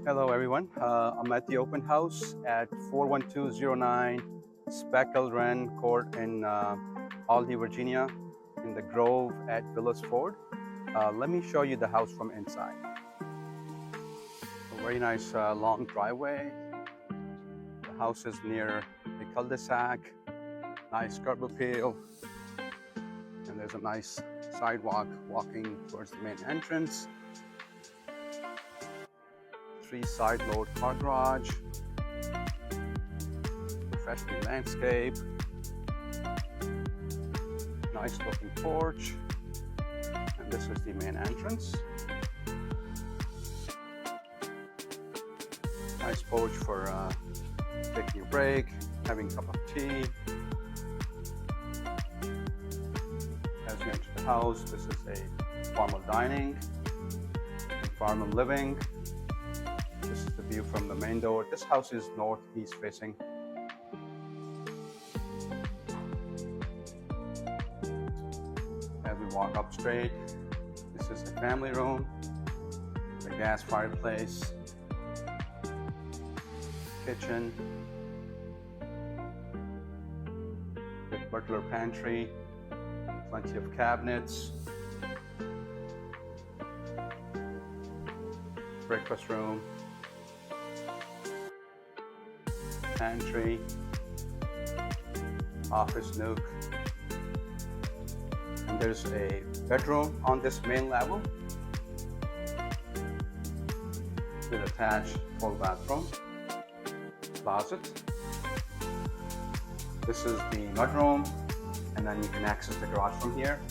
Hello everyone, I'm at the open house at 41209 Speckled Wren Court in Aldie, Virginia, in the Grove at Willowsford. Let me show you the house from inside. A very nice long driveway. The house is near a cul-de-sac, nice curb appeal, and there's a nice sidewalk walking towards the main entrance. 3 side load car garage, freshly landscaped, nice looking porch, and this is the main entrance. Nice porch for taking a break, having a cup of tea. As you enter the house, this is a formal dining and formal living. This is the view from the main door. This house is northeast facing. As we walk up straight, this is the family room, the gas fireplace, kitchen, with butler pantry, plenty of cabinets, breakfast room, pantry, office nook, and there's a bedroom on this main level with attached full bathroom, closet. This is the mudroom, and then you can access the garage from here.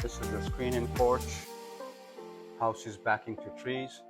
This is the screen-in porch. House is backing to trees.